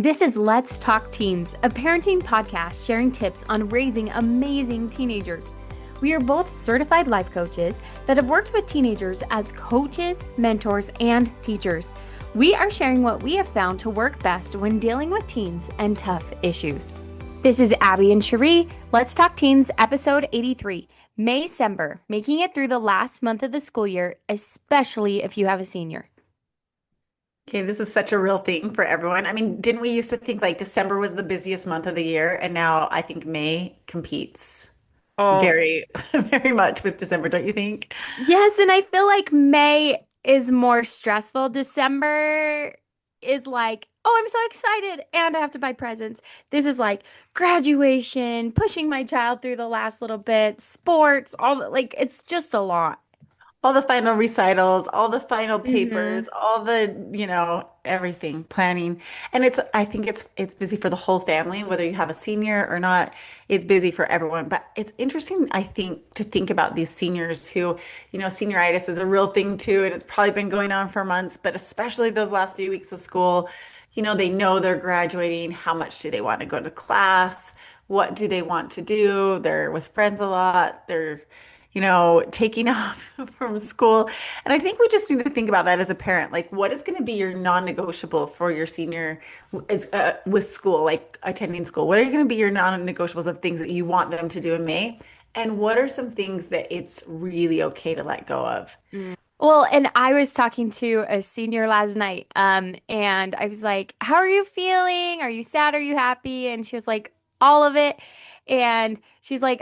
This is Let's Talk Teens, a parenting podcast sharing tips on raising amazing teenagers. We are both certified life coaches that have worked with teenagers as coaches, mentors, and teachers. We are sharing what we have found to work best when dealing with teens and tough issues. This is Abbi and Cheree, Let's Talk Teens, episode 83, Maycember, making it through the last month of the school year, especially if you have a senior. Okay, this is such a real thing for everyone. I mean, didn't we used to think like December was the busiest month of the year, and now I think May competes Oh, very, very much with December, don't you think? yes, and I feel like May is more stressful. December is like, oh, I'm so excited and I have to buy presents. This is like graduation, pushing my child through the last little bit, sports, like it's just a lot. All the final recitals, all the final Hmm. papers, all everything, planning. And I think it's busy for the whole family, whether you have a senior or not, it's busy for everyone. But it's interesting, I think, to think about these seniors who, senioritis is a real thing too, and it's probably been going on for months, but especially those last few weeks of school, they know they're graduating. How much do they want to go to class? What do they want to do? They're with friends a lot. They're taking off from school. And I think we just need to think about that as a parent. Like, what is going to be your non-negotiable for your senior with school, like attending school? What are going to be your non-negotiables of things that you want them to do in May? And what are some things that it's really okay to let go of? Well, and I was talking to a senior last night, and I was like, "How are you feeling? Are you sad? Are you happy?" And she was like, "All of it." And she's like,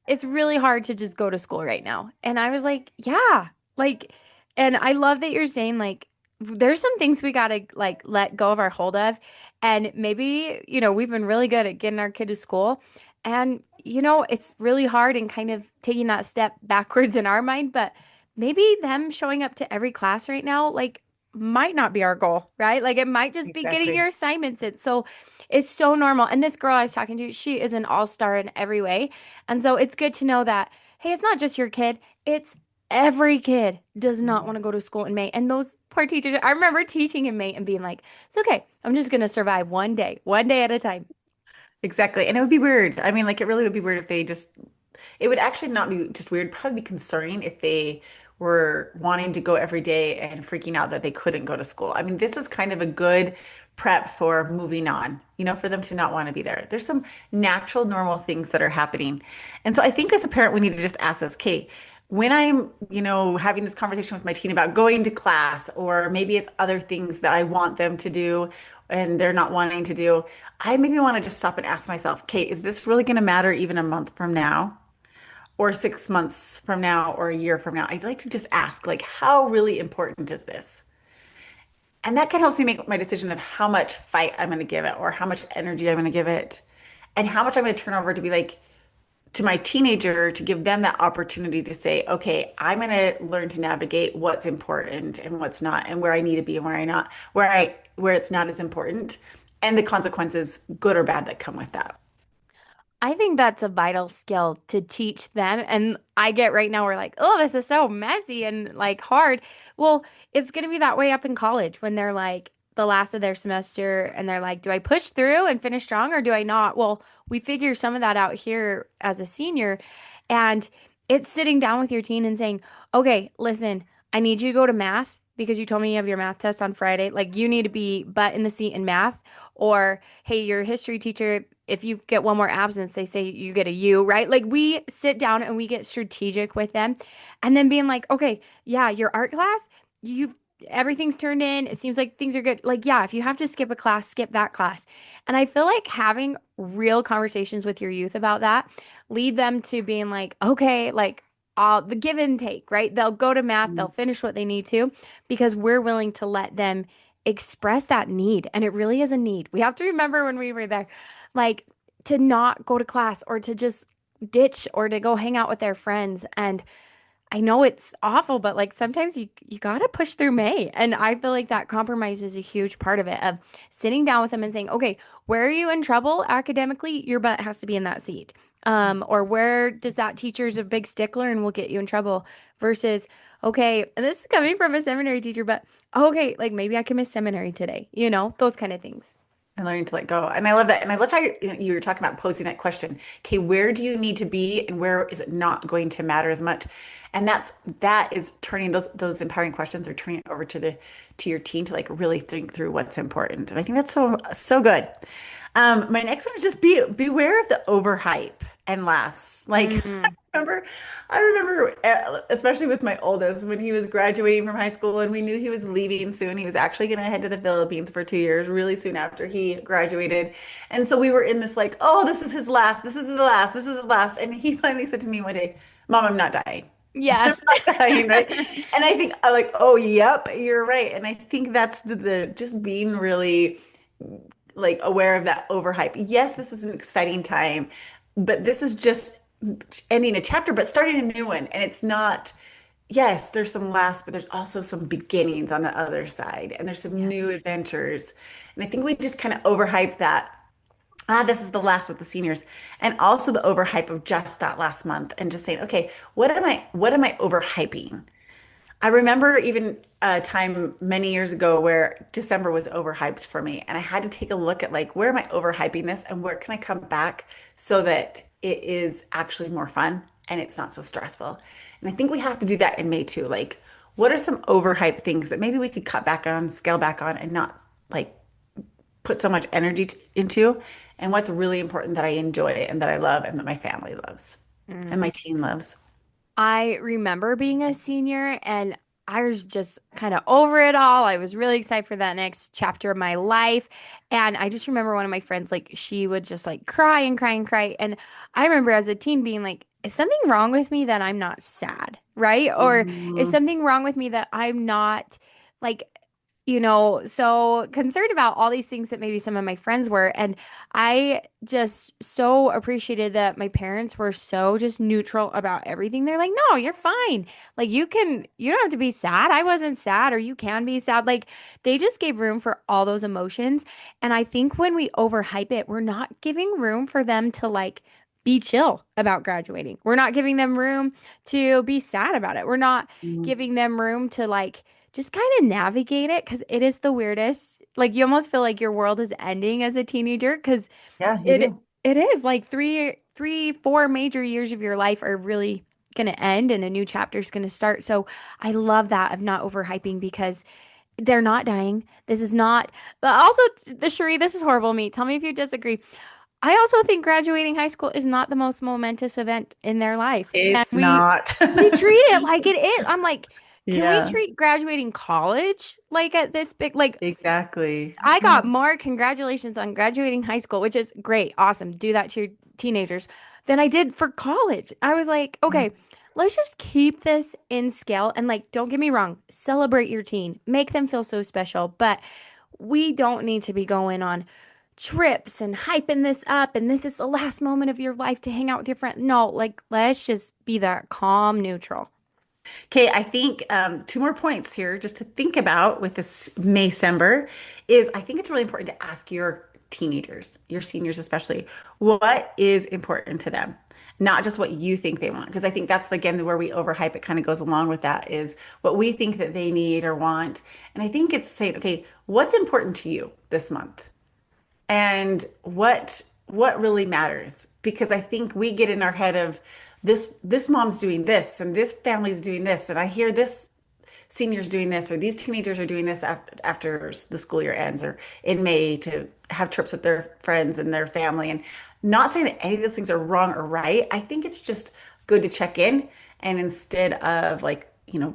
it's really hard to just go to school right now." And I was like, "Yeah." Like, and I love that you're saying like there's some things we gotta like let go of our hold of. And maybe, we've been really good at getting our kid to school. And, it's really hard and kind of taking that step backwards in our mind, but maybe them showing up to every class right now, like, might not be our goal, right? Like, it might just be getting your Exactly. assignments in. So it's so normal. And this girl I was talking to, she is an all-star in every way. And so it's good to know that, hey, it's not just your kid, it's every kid does not want to go to Yes. school in May. And those poor teachers, I remember teaching in May and being like, it's okay. I'm just going to survive one day at a time. Exactly. And it would be weird. I mean, like, it really would be weird if it would actually not be just weird, probably be concerning if they were wanting to go every day and freaking out that they couldn't go to school. I mean, this is kind of a good prep for moving on, for them to not want to be there. There's some natural, normal things that are happening. And so I think as a parent, we need to just ask this, Kate, when I'm, having this conversation with my teen about going to class, or maybe it's other things that I want them to do and they're not wanting to do, I maybe want to just stop and ask myself, Kate, is this really going to matter even a month from now? Or 6 months from now or a year from now? I'd like to just ask, like, how really important is this? And that kind of helps me make my decision of how much fight I'm going to give it or how much energy I'm going to give it and how much I'm going to turn over to be like to my teenager to give them that opportunity to say, okay, I'm going to learn to navigate what's important and what's not and where I need to be and where it's not as important and the consequences, good or bad, that come with that. I think that's a vital skill to teach them. And I get right now, we're like, oh, this is so messy and like hard. Well, it's going to be that way up in college when they're like the last of their semester and they're like, do I push through and finish strong or do I not? Well, we figure some of that out here as a senior. And it's sitting down with your teen and saying, okay, listen, I need you to go to math because you told me you have your math test on Friday. Like, you need to be butt in the seat in math. Or, hey, your history teacher, if you get one more absence, they say you get a U, right? Like, we sit down and we get strategic with them. And then being like, okay, yeah, your art class, you've everything's turned in. It seems like things are good. Like, yeah, if you have to skip a class, skip that class. And I feel like having real conversations with your youth about that lead them to being like, okay, like all the give and take, right? They'll go to math, they'll finish what they need to because we're willing to let them express that need. And it really is a need. We have to remember when we were there, like, to not go to class or to just ditch or to go hang out with their friends. And I know it's awful, but like sometimes you gotta push through May. And I feel like that compromise is a huge part of it, of sitting down with them and saying, okay, where are you in trouble academically? Your butt has to be in that seat. Or where does that teacher's a big stickler and will get you in trouble versus, okay, and this is coming from a seminary teacher, but okay, like maybe I can miss seminary today, those kind of things. And learning to let go. And I love that. And I love how you were talking about posing that question. Okay, where do you need to be and where is it not going to matter as much? And that is turning those empowering questions or turning it over to the to your teen to like really think through what's important. And I think that's so good. My next one is just beware of the overhype and last. Like Mm, remember, I remember, especially with my oldest, when he was graduating from high school and we knew he was leaving soon. He was actually going to head to the Philippines for 2 years, really soon after he graduated. And so we were in this like, oh, this is his last. This is the last. This is his last. And he finally said to me one day, Mom, I'm not dying. I'm yes. not dying, right? And I think I'm like, oh, yep, you're right. And I think that's the just being really like aware of that overhype. Yes, this is an exciting time, but this is just ending a chapter, but starting a new one. And it's not, yes, there's some laughs, but there's also some beginnings on the other side, and there's some Yes. new adventures. And I think we just kind of overhype that. Ah, this is the last with the seniors, and also the overhype of just that last month, and just saying, okay, what am I overhyping? I remember even a time many years ago where December was overhyped for me, and I had to take a look at like where am I overhyping this and where can I come back so that it is actually more fun and it's not so stressful. And I think we have to do that in May too. Like, what are some overhyped things that maybe we could cut back on, scale back on, and not like put so much energy into? And what's really important that I enjoy and that I love and that my family loves and my teen loves. I remember being a senior and I was just kind of over it all. I was really excited for that next chapter of my life. And I just remember one of my friends, like, she would just like cry and cry and cry. And I remember as a teen being like, is something wrong with me that I'm not sad? Right? Or is Mm, something wrong with me that I'm not like, so concerned about all these things that maybe some of my friends were. And I just so appreciated that my parents were so just neutral about everything. They're like, no, you're fine. Like, you don't have to be sad. I wasn't sad, or you can be sad. Like, they just gave room for all those emotions. And I think when we overhype it, we're not giving room for them to like, be chill about graduating. We're not giving them room to be sad about it. We're not mm. giving them room to like just kind of navigate it because it is the weirdest. Like you almost feel like your world is ending as a teenager because Yeah, you it do. it is like 4 major years of your life are really going to end and a new chapter is going to start. So I love that of not overhyping because they're not dying. This is not, but also the Cheree, this is horrible of me. Tell me if you disagree. I also think graduating high school is not the most momentous event in their life. And It's we not. we treat it like it is. I'm like, can we Yeah, treat graduating college like at this big like exactly. I Yeah. got more congratulations on graduating high school, which is great, awesome. Do that to your teenagers than I did for college. I was like, Yeah. okay, let's just keep this in scale and like don't get me wrong, celebrate your teen. Make them feel so special, but we don't need to be going on trips and hyping this up and this is the last moment of your life to hang out with your friend. No, like let's just be that calm neutral. Okay, I think two more points here just to think about with this Maycember is I think it's really important to ask your teenagers, your seniors especially, what is important to them, not just what you think they want. Because I think that's again where we overhype it kind of goes along with that is what we think that they need or want. And I think it's saying, okay, what's important to you this month? And what really matters, because I think we get in our head of this mom's doing this and this family's doing this and I hear this seniors doing this or these teenagers are doing this after the school year ends or in May to have trips with their friends and their family. And not saying that any of those things are wrong or right. I think it's just good to check in, and instead of like,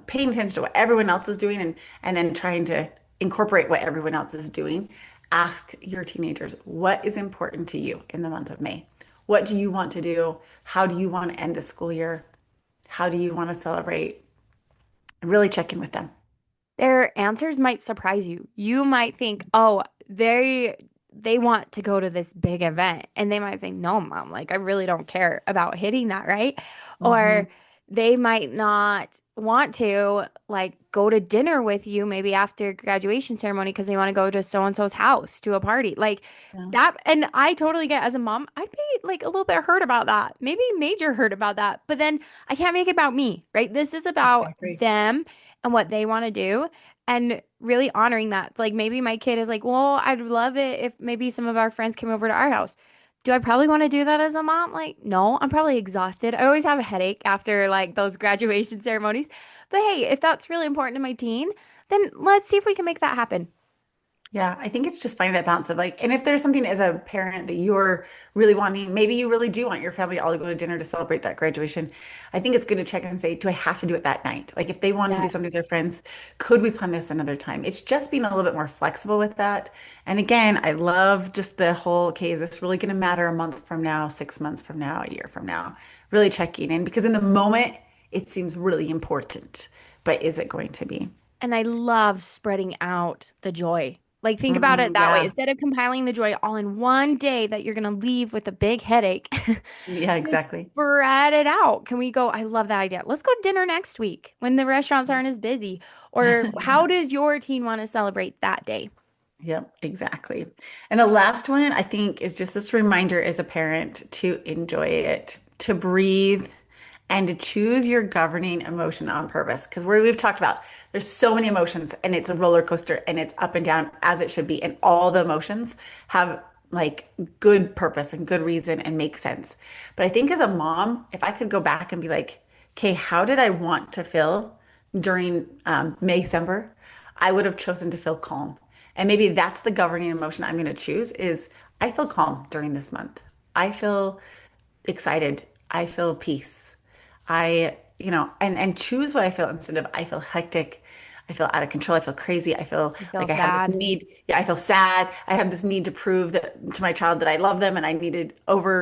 paying attention to what everyone else is doing and then trying to incorporate what everyone else is doing, ask your teenagers what is important to you in the month of May. What do you want to do? How do you want to end the school year? How do you want to celebrate? Really check in with them. Their answers might surprise you. You might think, "Oh, they want to go to this big event." And they might say, "No, mom, like I really don't care about hitting that, right?" Mhm. Or they might not want to like go to dinner with you maybe after graduation ceremony because they want to go to so and so's house to a party. Like Yeah, that, and I totally get as a mom, I'd be like a little bit hurt about that. Maybe major hurt about that. But then I can't make it about me, right? This is I about agree. them and what they want to do. and really honoring that. Like maybe my kid is like, well, I'd love it if maybe some of our friends came over to our house. Do I probably want to do that as a mom? Like, no, I'm probably exhausted. I always have a headache after like those graduation ceremonies. But hey, if that's really important to my teen, then let's see if we can make that happen. Yeah, I think it's just finding that balance of like, and if there's something as a parent that you're really wanting, maybe you really do want your family all to go to dinner to celebrate that graduation. I think it's good to check and say, do I have to do it that night? Like, if they want to do something with their friends, could we plan this another time? It's just being a little bit more flexible with that. And again, I love just the whole, okay, is this really going to matter a month from now, 6 months from now, a year from now? Really checking in because in the moment, it seems really important, but is it going to be? And I love spreading out the joy. Like, think about it that way. Yeah, Instead of compiling the joy all in one day that you're going to leave with a big headache, yeah, just exactly. spread it out. Can we go? I love that idea. Let's go to dinner next week when the restaurants aren't as busy. Or how does your teen want to celebrate that day? Yep, exactly. And the last one, I think, is just this reminder as a parent to enjoy it, to breathe, and to choose your governing emotion on purpose. Because we've talked about, there's so many emotions, and it's a roller coaster, and it's up and down as it should be. And all the emotions have like good purpose and good reason and make sense. But I think as a mom, if I could go back and be like, okay, how did I want to feel during Maycember? I would have chosen to feel calm. And maybe that's the governing emotion I'm going to choose is I feel calm during this month. I feel excited. I feel peace. And choose what I feel instead of I feel hectic. I feel out of control. I feel crazy. I feel You feel like I have this sad. need. Yeah, I feel sad. I have this need to prove that to my child that I love them and I need to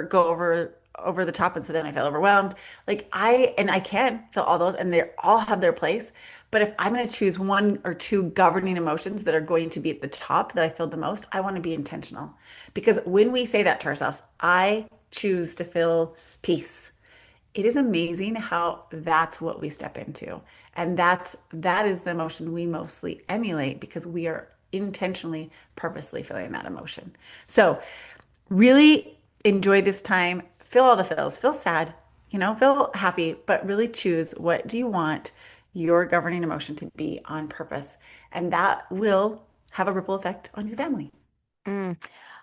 go over the top. And so then I feel overwhelmed. I can feel all those and they all have their place. But if I'm going to choose one or two governing emotions that are going to be at the top that I feel the most, I want to be intentional. Because when we say that to ourselves, I choose to feel peace. It is amazing how that's what we step into. And that is the emotion we mostly emulate because we are intentionally, purposely feeling that emotion. So really enjoy this time. Feel all the feels. Feel sad, feel happy, but really choose what do you want your governing emotion to be on purpose. And that will have a ripple effect on your family. Mm.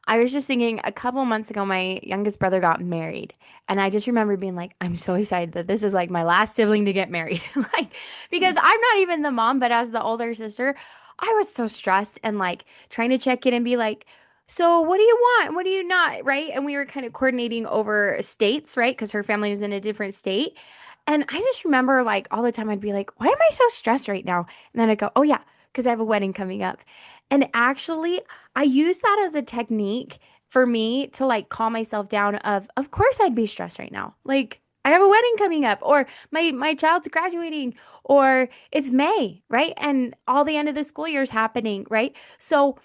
I was just thinking a couple months ago, my youngest brother got married. And I just remember being like, I'm so excited that this is like my last sibling to get married. Like, because I'm not even the mom, but as the older sister, I was so stressed and like trying to check in and be like, so what do you want? What do you not? Right. And we were kind of coordinating over states, right? Because her family was in a different state. And I just remember like all the time I'd be like, why am I so stressed right now? And then I'd go, oh yeah, because I have a wedding coming up. And actually, I use that as a technique for me to like calm myself down of course I'd be stressed right now. Like I have a wedding coming up or my child's graduating or it's May, right? And all the end of the school year is happening, right? So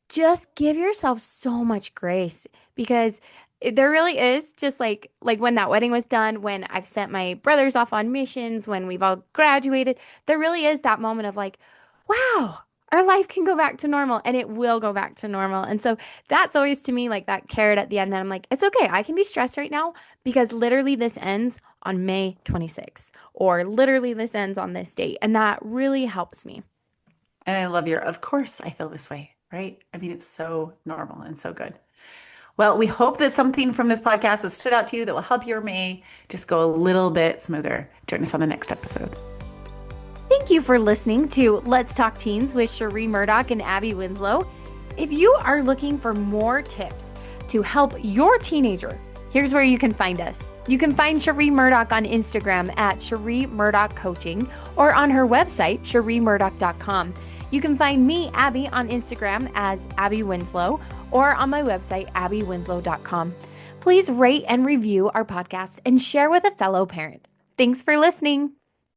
just give yourself so much grace because there really is just like when that wedding was done, when I've sent my brothers off on missions, when we've all graduated, there really is that moment of like, wow, our life can go back to normal and it will go back to normal. And so that's always to me like that carrot at the end that I'm like, it's okay. I can be stressed right now because literally this ends on May 26th or literally this ends on this date. And that really helps me. And I love of course I feel this way, right? I mean, it's so normal and so good. Well, we hope that something from this podcast has stood out to you that will help your May just go a little bit smoother. Join us on the next episode. Thank you for listening to Let's Talk Teens with Cheree Murdock and Abbi Winslow. If you are looking for more tips to help your teenager, here's where you can find us. You can find Cheree Murdock on Instagram at Cheree Murdock Coaching or on her website, ChereeMurdock.com. You can find me, Abbi, on Instagram as Abbi Winslow or on my website, AbbiWinslow.com. Please rate and review our podcast and share with a fellow parent. Thanks for listening.